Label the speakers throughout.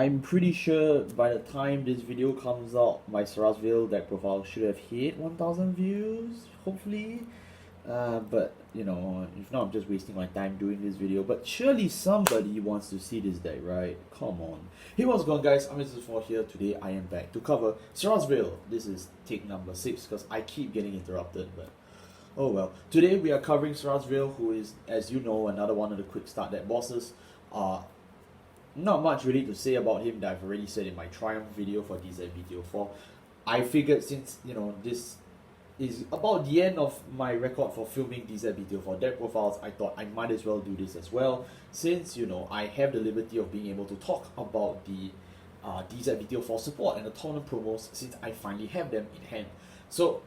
Speaker 1: I'm pretty sure by the time this video comes out, my Sarevsael deck profile should have hit 1,000 views, hopefully. But, you know, if not, I'm just wasting my time doing this video. But surely somebody wants to see this deck, right? Come on. Hey, what's going on, guys? I'm DZBT04 here. Today, I am back to cover Sarevsael. This is take number 6, because I keep getting interrupted, but oh well. Today, we are covering Sarevsael, who is, as you know, another one of the quick start deck bosses. Not much really to say about him that I've already said in my Triumph video for DZBT04. I figured since, you know, this is about the end of my record for filming DZBT04 deck profiles, I thought I might as well do this as well, since, you know, I have the liberty of being able to talk about the DZBT04 support and the tournament promos since I finally have them in hand. So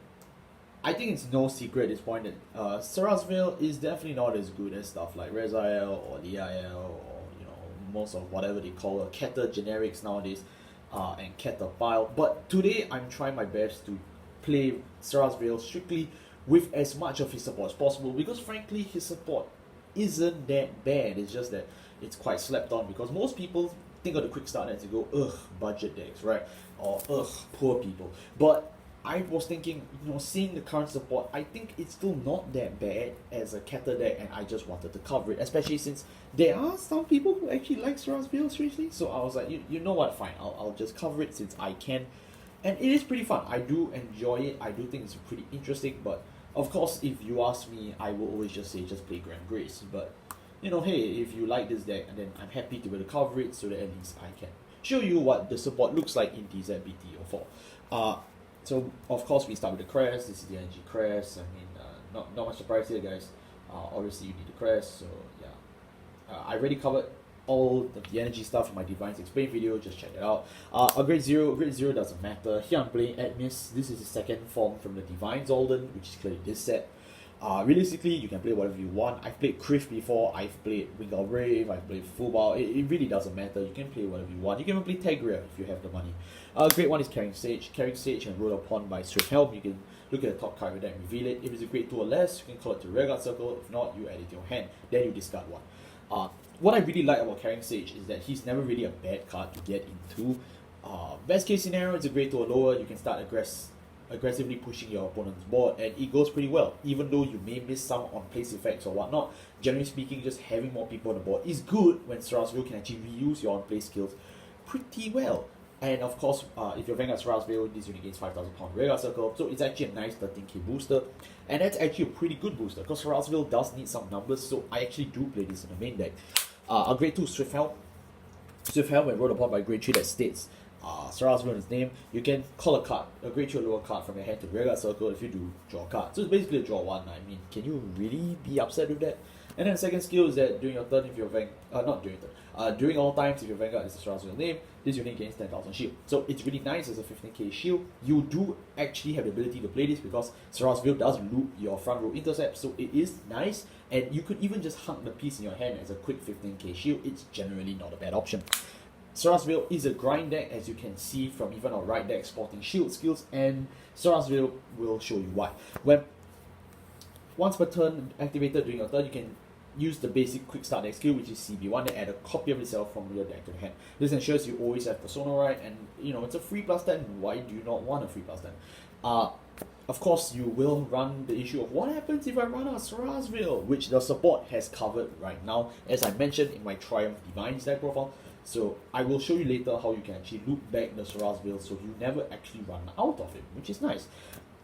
Speaker 1: I think it's no secret at this point that Sarevsael is definitely not as good as stuff like Sarevsael or DIL or, you know, most of whatever they call a Keter generics nowadays, and Keter file. But today I'm trying my best to play Sarevsael strictly with as much of his support as possible, because frankly his support isn't that bad. It's just that it's quite slept on, because most people think of the quick start decks and go, ugh, budget decks, right? Or ugh, poor people. But I was thinking, you know, seeing the current support, I think it's still not that bad as a Keter deck, and I just wanted to cover it, especially since there are some people who actually like Sarevsael, seriously. So I was like, you know what, fine, I'll just cover it since I can. And it is pretty fun. I do enjoy it. I do think it's pretty interesting. But of course, if you ask me, I will always just say just play Grand Grace. But, you know, hey, if you like this deck, then I'm happy to be able to cover it so that at least I can show you what the support looks like in DZBT04. So of course we start with the crest. This is the energy crest. I mean, not much surprise here, guys. Obviously you need the crest. So yeah, I already covered all of the energy stuff in my DivineZ explain video, just check it out. A grade 0 doesn't matter. Here I'm playing Admis. This is the second form from the DivineZ, which is clearly this set. Realistically, you can play whatever you want. I've played Kriff before, I've played Winged Brave, I've played Fubao. It really doesn't matter. You can play whatever you want. You can even play Tegria if you have the money. Grade 1 is Carrying Sage. Carrying Sage and Rolled Upon by Sarevsael. You can look at the top card of your deck and reveal it. If it's a grade 2 or less, you can call it to Rearguard Circle. If not, you add it to your hand. Then you discard one. What I really like about Carrying Sage is that he's never really a bad card to get into. Best case scenario, it's a grade 2 or lower. You can start aggressively pushing your opponent's board, and it goes pretty well. Even though you may miss some on place effects or whatnot, generally speaking, just having more people on the board is good when Sarevsael can actually reuse your on-play skills pretty well. And of course, if you're Vanguard Sarevsael, this unit gains 5,000 pound Rearguard Circle, so it's actually a nice 13k booster, and that's actually a pretty good booster, because Sarevsael does need some numbers, so I actually do play this in the main deck. A grade 2 Sarevsael. Sarevsael, when rolled upon by grade 3 that states Sarevsael in his name, you can call a card, a grade 2 or lower card from your hand to Rearguard Circle. If you do, draw a card. So it's basically a draw one. I mean, can you really be upset with that? And then the second skill is that during your turn, if you're during all times, if your Vanguard is a Sarevsael name, this unit gains 10,000 shield. So it's really nice as a 15k shield. You do actually have the ability to play this because Sarevsael does loop your front row intercept, so it is nice. And you could even just hunk the piece in your hand as a quick 15k shield. It's generally not a bad option. Sarevsael is a grind deck, as you can see from even our right deck sporting shield skills, and Sarevsael will show you why. Once per turn activated during your turn, you can use the basic quick start deck skill, which is CB1, and add a copy of itself from your deck to the hand. This ensures you always have Persona right, and you know, it's a free +10. Why do you not want a free +10? Of course, you will run the issue of what happens if I run out of Sarevsael, which the support has covered right now, as I mentioned in my Triumph DivineZ deck profile. So I will show you later how you can actually loop back the Sarevsael so you never actually run out of it, which is nice.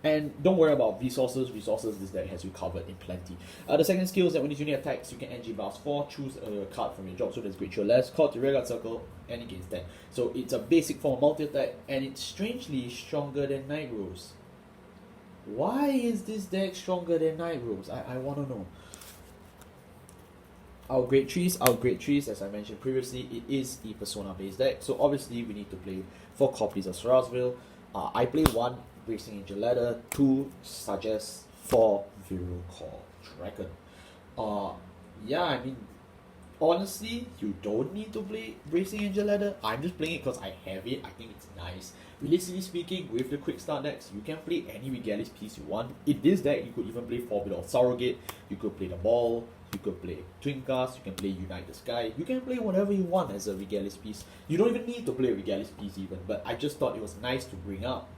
Speaker 1: And don't worry about resources. This deck has you covered in plenty. The second skill is that when this unit attacks, you can NG Blast 4, choose a card from your drop, so that's grade 2 or less, call it to Rearguard Circle, and it gains 10. So it's a basic form of multi-attack, and it's strangely stronger than Night Rose. Why is this deck stronger than Night Rose? I want to know. Our grade 3s, as I mentioned previously, it is a Persona based deck, so obviously we need to play 4 copies of Sarevsael. I play 1 Bracing Angel Ladder, 2 Suggest, 4 Virile Core Dragon. Yeah, I mean, honestly, you don't need to play Bracing Angel Ladder. I'm just playing it because I have it. I think it's nice. Realistically speaking, with the quick start decks, you can play any Regalis piece you want. In this deck, you could even play 4-bit of Surrogate, you could play the Ball, You could play Twinkas, you can play Unite the Sky, you can play whatever you want as a Regalis piece. You don't even need to play a Regalis piece even, but I just thought it was nice to bring up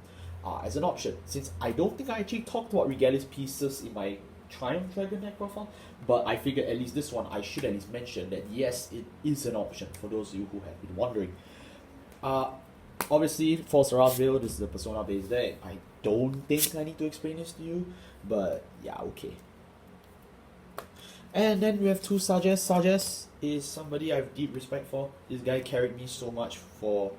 Speaker 1: as an option, since I don't think I actually talked about Regalis pieces in my Triumph Dragon deck profile, but I figured at least this one I should at least mention that yes, it is an option for those of you who have been wondering. Obviously, for Sarevsael, this is a persona based deck. I don't think I need to explain this to you, but yeah, okay. And then we have two Sages. Sages is somebody I have deep respect for. This guy carried me so much for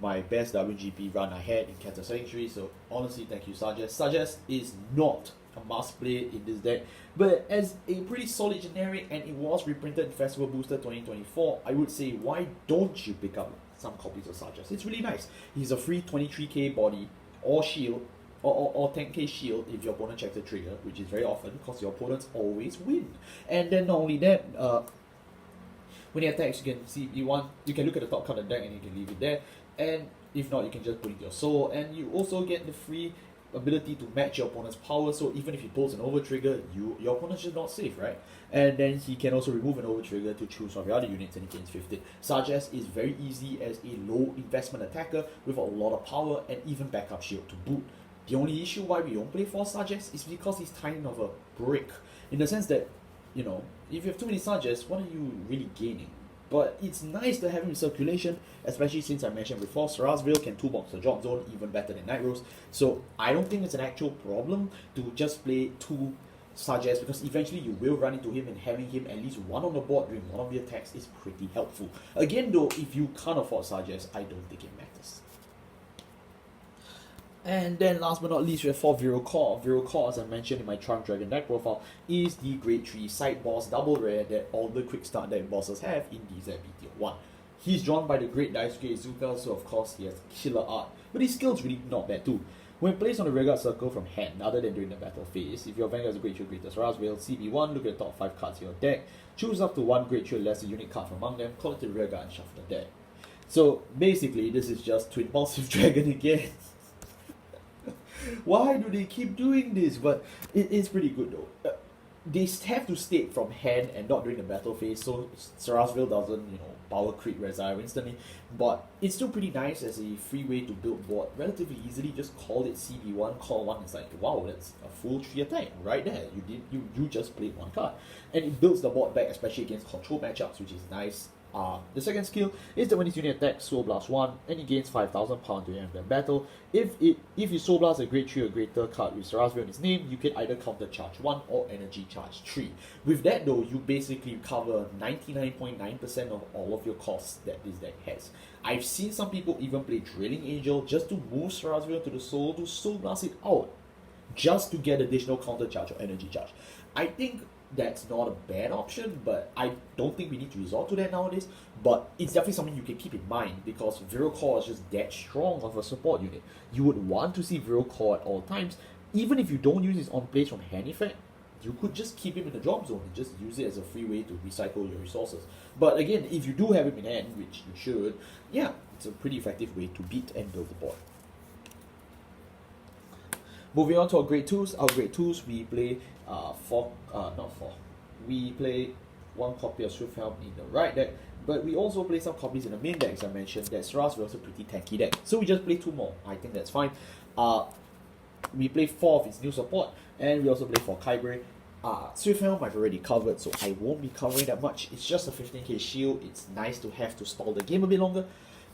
Speaker 1: my best WGP run I had in Keter Sanctuary, so honestly, thank you, Sages. Sages is not a must play in this deck, but as a pretty solid generic, and it was reprinted in Festival Booster 2024, I would say, why don't you pick up some copies of Sages? It's really nice. He's a free 23k body or shield, or 10k shield if your opponent checks the trigger, which is very often because your opponents always win. And then not only that, when he attacks, you can see you can look at the top card of the deck and you can leave it there, and if not, you can just put it in your soul, and you also get the free ability to match your opponent's power, so even if he pulls an over trigger, your opponent's just not safe, right? And then he can also remove an over trigger to choose from the other units and he gains 15. Sages is very easy as a low investment attacker with a lot of power and even backup shield to boot. The only issue why we don't play for Sages is because he's kind of a brick, in the sense that, you know, if you have too many Sages, what are you really gaining? But it's nice to have him in circulation, especially since I mentioned before, Sarevsael can toolbox the drop zone even better than Night Rose. So I don't think it's an actual problem to just play two Sages, because eventually you will run into him, and having him at least one on the board during one of the attacks is pretty helpful. Again though, if you can't afford Sages, I don't think it matters. And then last but not least, we have for Viral Core. Viral Core, as I mentioned in my Triumph Dragon deck profile, is the grade 3 side boss double rare that all the quick start deck bosses have in DZBT04. He's drawn by the great Daisuke Izuka, so of course he has killer art, but his skill's really not bad too. When placed on the rearguard circle from hand, other than during the battle phase, if your Vanguard is a grade 2 greater Sarevsael, CB1, look at the top 5 cards in your deck, choose up to one grade 2 or lesser unit card from among them, call it to the rearguard and shuffle the deck. So basically, this is just Twin Impulsive Dragon again. Why do they keep doing this? But it is pretty good though. They have to state from hand and not during the battle phase, so Sarevsael doesn't, you know, power crit Rezyre instantly. But it's still pretty nice as a free way to build board relatively easily. Just call it CB1, call one. It's like, wow, that's a full 3 attack right there. You just played one card, and it builds the board back, especially against control matchups, which is nice. The second skill is that when this unit attacks, Soul Blast 1, and it gains 5,000 power to the end of the battle. If you Soul Blast a grade 3 or greater card with Sarevsael in its name, you can either counter charge 1 or energy charge 3. With that though, you basically cover 99.9% of all of your costs that this deck has. I've seen some people even play Drilling Angel just to move Sarevsael to the soul to Soul Blast it out, just to get additional counter charge or energy charge. I think that's not a bad option, but I don't think we need to resort to that nowadays. But it's definitely something you can keep in mind, because Viral Core is just that strong of a support unit. You would want to see Viral Core at all times. Even if you don't use his on plays from hand effect, you could just keep him in the drop zone and just use it as a free way to recycle your resources. But again, if you do have him in hand, which you should, yeah, it's a pretty effective way to beat and build the board. Moving on to our grade 2s. Our grade 2s, we play we play one copy of Swifthelm in the right deck, but we also play some copies in the main deck, as I mentioned. That Sarevsael is a pretty tanky deck, so we just play 2 more. I think that's fine. We play 4 of its new support, and we also play for Kyber. Swifthelm I've already covered, so I won't be covering that much. It's just a 15k shield. It's nice to have to stall the game a bit longer.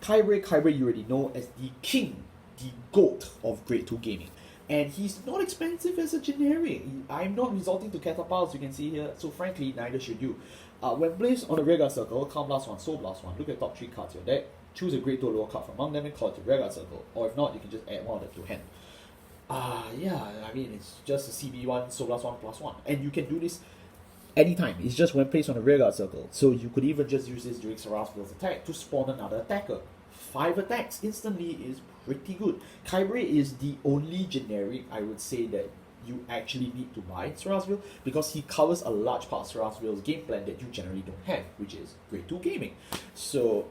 Speaker 1: Kyber you already know as the king, the GOAT of grade 2 gaming. And he's not expensive as a generic. I'm not resorting to catapults, you can see here, so frankly, neither should you. When placed on the rearguard circle, Calm Blast 1, Soul Blast 1, look at the top 3 cards of your deck, choose a grade 2 lower card from among them and call it to rearguard circle. Or if not, you can just add one of them to hand. Yeah, I mean, it's just a CB1, Soul Blast 1 plus 1. And you can do this anytime. It's just when placed on the rearguard circle. So you could even just use this during Sarevsael's attack to spawn another attacker. 5 attacks instantly is pretty good. Kyber is the only generic I would say that you actually need to buy Sarevsael, because he covers a large part of Sarevsael's game plan that you generally don't have, which is grade 2 gaming. So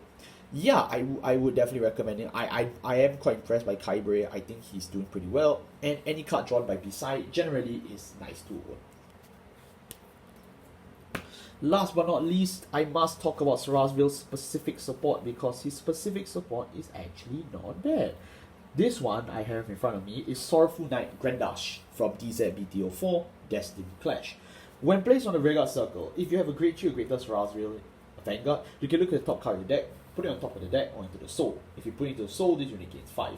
Speaker 1: yeah, I would definitely recommend it. I am quite impressed by Kyber. I think he's doing pretty well, and any card drawn by Beside generally is nice to own. Last but not least, I must talk about Sarevsael's specific support, because his specific support is actually not bad. This one I have in front of me is Sorrowful Knight Grandash from DZBT04 Destined Clash. When placed on the Vanguard circle, if you have a Grade 2 or greater Sarevsael Vanguard, you can look at the top card of your deck, put it on top of the deck or into the soul. If you put it into the soul, this unit gains 5.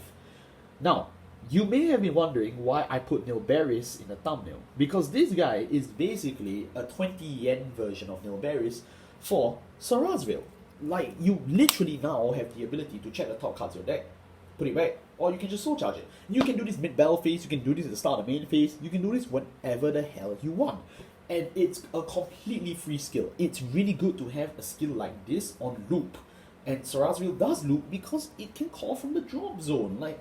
Speaker 1: Now, you may have been wondering why I put Nilberis in the thumbnail, because this guy is basically a 20 yen version of Nilberis for Sarevsael. Like, you literally now have the ability to check the top cards of your deck, put it back, or you can just soul charge it. You can do this mid-battle phase, you can do this at the start of the main phase, you can do this whenever the hell you want. And it's a completely free skill. It's really good to have a skill like this on loop. And Sarevsael does loop because it can call from the drop zone. Like,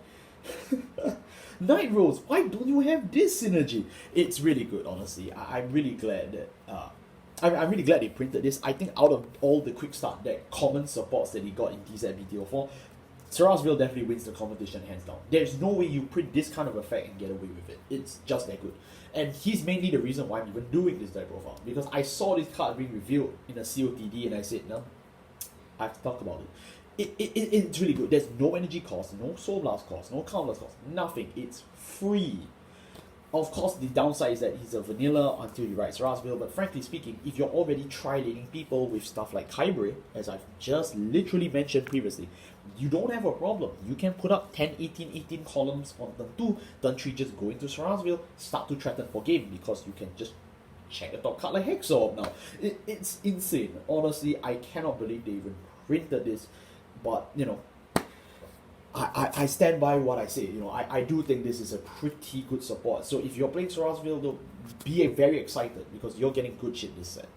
Speaker 1: Night Rose, why don't you have this synergy? It's really good, honestly. I'm really glad that I'm really glad they printed this. I think out of all the quick start deck common supports that he got in DZBT04, Sarevsael definitely wins the competition hands down. There's no way you print this kind of effect and get away with it. It's just that good. And he's mainly the reason why I'm even doing this deck profile, because I saw this card being revealed in a COTD and I said, no, I have to talk about it. It's really good. There's no energy cost, no soul blast cost, no countless cost, nothing. It's free. Of course, the downside is that he's a vanilla until you write Sarevsael, but frankly speaking, if you're already tri-laning people with stuff like Kybre, as I've just literally mentioned previously, you don't have a problem. You can put up 10, 18 columns on turn 2, turn 3 just go into Sarevsael, start to threaten for game, because you can just check the top card like Hexorb now. It's insane. Honestly, I cannot believe they even printed this. But, you know, I stand by what I say. You know, I do think this is a pretty good support. So if you're playing Sarevsael, be very excited, because you're getting good shit this set.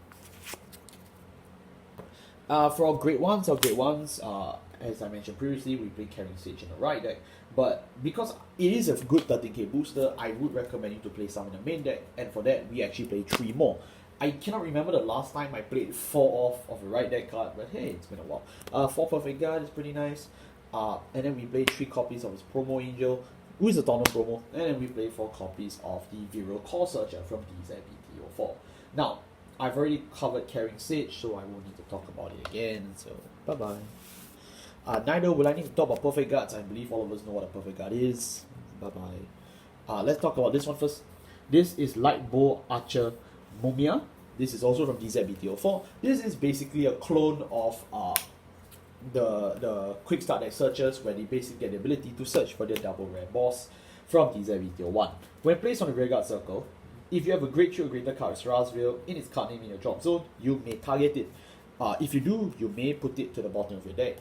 Speaker 1: For our grade 1s, as I mentioned previously, we play Carrying Sage in the right deck. But because it is a good 13k booster, I would recommend you to play some in the main deck. And for that, we actually play 3 more. I cannot remember the last time I played 4 off of a right deck card, but hey, it's been a while. 4 Perfect Guard is pretty nice. And then we play 3 copies of his Promo Angel, who is a tournament promo. And then we play 4 copies of the Viral Core Searcher from DZBT04. Now, I've already covered Carrying Sage, so I won't need to talk about it again. So, bye-bye. Neither will I need to talk about Perfect Guards. I believe all of us know what a Perfect Guard is. Bye-bye. Let's talk about this one first. This is Lightbow Archer Mumia. This is also from DZBT04. This is basically a clone of the quick start deck searchers, where they basically get the ability to search for their double rare boss from DZBT01. When placed on the Vanguard circle, if you have a Grade 2 or greater card Sarevsael in its card name in your drop zone, you may target it. If you do, you may put it to the bottom of your deck.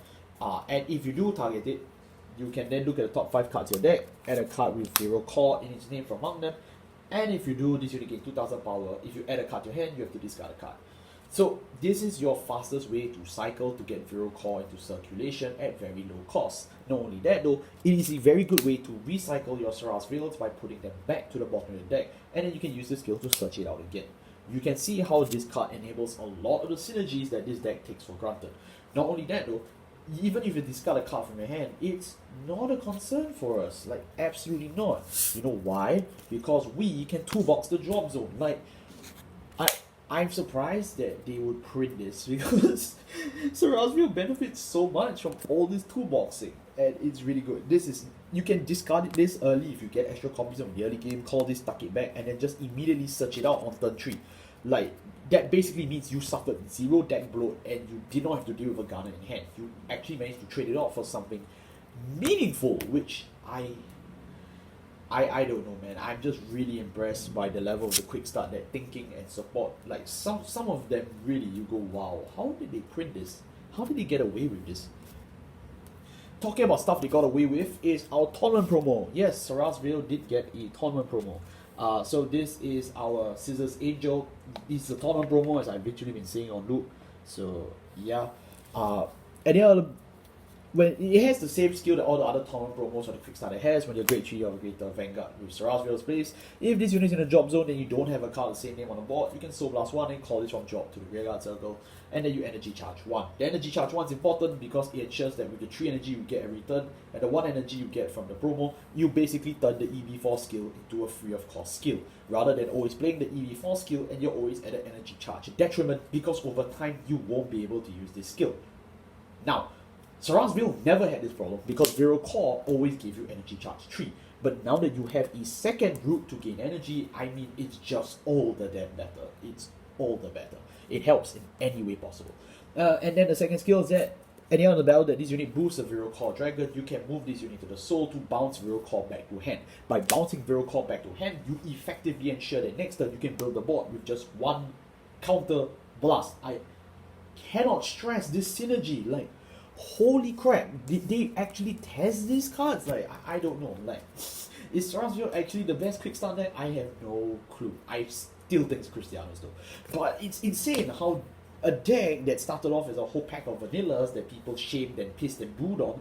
Speaker 1: And if you do target it, you can then look at the top 5 cards of your deck, add a card with 0 core in its name from among them. And if you do, this unit gain 2000 power. If you add a card to your hand, you have to discard a card. So this is your fastest way to cycle to get Viral Core into circulation at very low cost. Not only that though, it is a very good way to recycle your Sarevsaels by putting them back to the bottom of your deck, and then you can use the skill to search it out again. You can see how this card enables a lot of the synergies that this deck takes for granted. Not only that though, even if you discard a card from your hand, it's not a concern for us. Like, absolutely not. You know why? Because we can toolbox the drop zone. Like, I'm surprised that they would print this, because Sarevsael benefits so much from all this toolboxing, and it's really good. This is, you can discard it this early if you get extra copies of the early game, call this, tuck it back, and then just immediately search it out on turn 3. Like, that basically means you suffered 0 deck bloat and you did not have to deal with a Garnet in hand. You actually managed to trade it out for something meaningful, which I don't know, man. I'm just really impressed by the level of the quick start, that thinking and support. Like, some of them really, you go, wow, how did they print this? How did they get away with this? Talking about stuff they got away with is our tournament promo. Yes, Sarevsael did get a tournament promo. So this is our Scissors Angel. This is a tournament promo, as I've literally been saying on loop. So yeah. Any other when it has the same skill that all the other tournament promos or the quick starter has. When you're grade 3 or greater Vanguard with Sarevsael's place, if this unit is in a drop zone and you don't have a card the same name on the board, you can Soul Blast 1 and call this from drop to the rearguard circle, and then you energy charge 1. The energy charge 1 is important because it ensures that with the 3 energy you get every turn, and the 1 energy you get from the promo, you basically turn the EV4 skill into a free of cost skill, rather than always playing the EV4 skill and you're always at an energy charge detriment, because over time you won't be able to use this skill. Now, Sarevsael never had this problem because Viral Core always gave you energy charge 3. But now that you have a second route to gain energy, I mean, it's just all the damn better. It's all the better. It helps in any way possible. And then the second skill is that at the end of the battle that this unit boosts a Viral Core Dragon, you can move this unit to the soul to bounce Viral Core back to hand. By bouncing Viral Core back to hand, you effectively ensure that next turn you can build the board with just one counter blast. I cannot stress this synergy. Like, holy crap, did they actually test these cards? Like, I don't know. Like, is Sarevsael actually the best quick start deck? I have no clue. I still think it's Cristiano's though. But it's insane how a deck that started off as a whole pack of vanillas that people shamed and pissed and booed on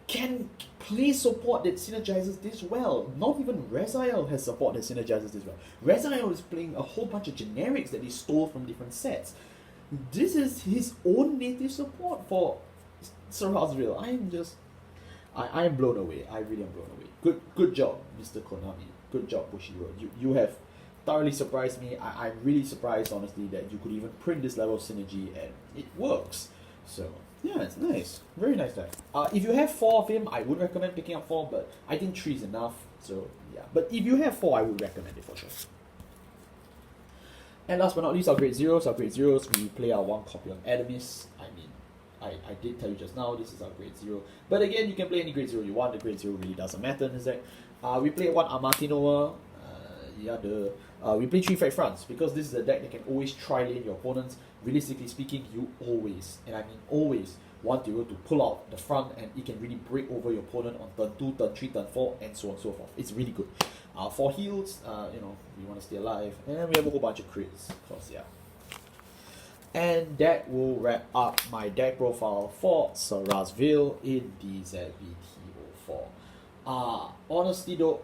Speaker 1: can play support that synergizes this well. Not even Sarevsael has support that synergizes this well. Sarevsael is playing a whole bunch of generics that he stole from different sets. This is his own native support for Sarevsael. I am blown away. I really am blown away. Good job, Mr. Konami. Good job, Bushido. You have thoroughly surprised me. I'm really surprised, honestly, that you could even print this level of synergy and it works. So yeah, it's nice. Very nice deck. If you have 4 of him, I would recommend picking up 4, but I think 3 is enough. So yeah, but if you have 4, I would recommend it for sure. And last but not least, our grade zeros. Our grade zeros, we play our 1 copy on Adamis. I mean, I did tell you just now, this is our grade 0. But again, you can play any grade 0 you want. The grade 0 really doesn't matter in this deck. We play 1 Amatinoa. We play 3 Fake Fronts because this is a deck that can always tri-lane your opponents. Realistically speaking, you always, and I mean always, want to be able to pull out the front and it can really break over your opponent on turn 2, turn 3, turn 4, and so on and so forth. It's really good. 4 heals, we want to stay alive. And then we have a whole bunch of crits, of course, yeah. And that will wrap up my deck profile for Sarevsael in DZBT04. Honestly though,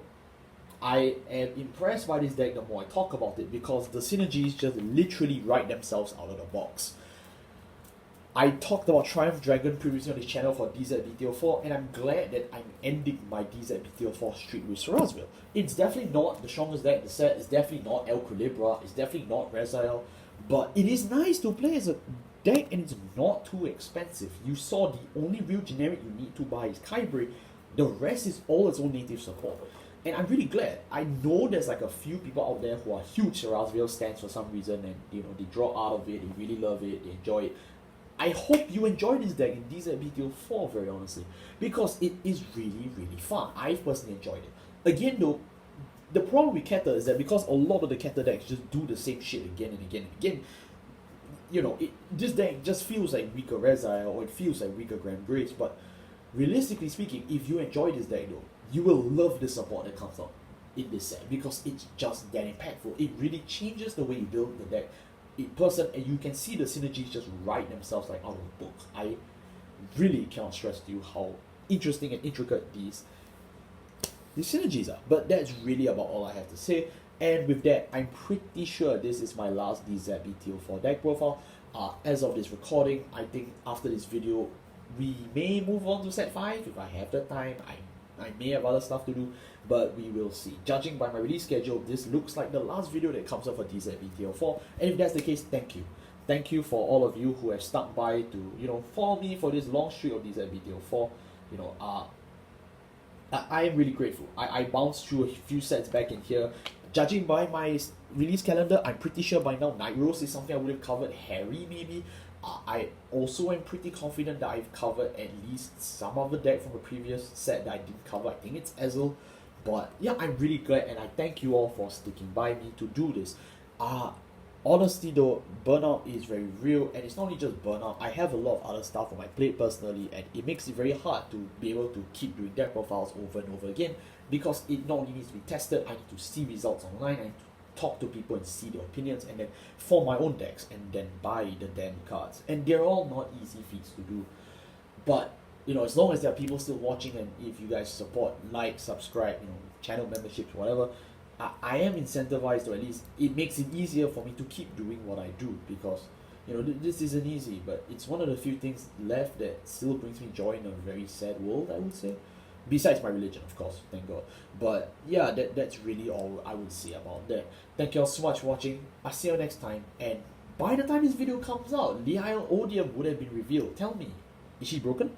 Speaker 1: I am impressed by this deck the more I talk about it because the synergies just literally write themselves out of the box. I talked about Triumph Dragon previously on this channel for DZBT04, and I'm glad that I'm ending my DZBT04 streak with Sarevsael. It's definitely not the strongest deck in the set, it's definitely not El Calibra, it's definitely not Sarevsael, but it is nice to play as a deck and it's not too expensive. You saw the only real generic you need to buy is Kyber, the rest is all its own native support. And I'm really glad. I know there's like a few people out there who are huge Sarevsael stands for some reason and they draw out of it, they really love it, they enjoy it. I hope you enjoy this deck in DZBT04, very honestly, because it is really, really fun. I've personally enjoyed it. Again though, the problem with Keter is that because a lot of the Keter decks just do the same shit again and again and again, this deck just feels like weaker Sarevsael or it feels like weaker Grand Grace, but realistically speaking, if you enjoy this deck though, you will love the support that comes out in this set because it's just that impactful. It really changes the way you build the deck in person, and you can see the synergies just write themselves like out of the book. I really cannot stress to you how interesting and intricate these synergies are. But that's really about all I have to say. And with that, I'm pretty sure this is my last DZBT04 deck profile. As of this recording, I think after this video, we may move on to set 5 if I have the time. I may have other stuff to do, but we will see. Judging by my release schedule, this looks like the last video that comes up for DZBT04, and if that's the case, thank you. Thank you for all of you who have stuck by to, follow me for this long streak of DZBT04. I am really grateful. I bounced through a few sets back in here. Judging by my release calendar, I'm pretty sure by now Night Rose is something I would have covered. Harry, maybe. I also am pretty confident that I've covered at least some of the deck from the previous set that I didn't cover. I think it's Ezel. But yeah, I'm really glad and I thank you all for sticking by me to do this. Honestly though, burnout is very real, and it's not only just burnout. I have a lot of other stuff on my plate personally, and it makes it very hard to be able to keep doing deck profiles over and over again because it not only needs to be tested, I need to see results online, I need to talk to people and see their opinions, and then form my own decks and then buy the damn cards. And they're all not easy feats to do. But you know, as long as there are people still watching, and if you guys support, like, subscribe, you know, channel memberships, whatever, I am incentivized, or at least it makes it easier for me to keep doing what I do, because you know this isn't easy, but it's one of the few things left that still brings me joy in a very sad world, I would say. Besides my religion, of course, thank God. But yeah, that's really all I would say about that. Thank you all so much for watching. I'll see you next time, and by the time this video comes out, Liao Odium would have been revealed. Tell me, is she broken?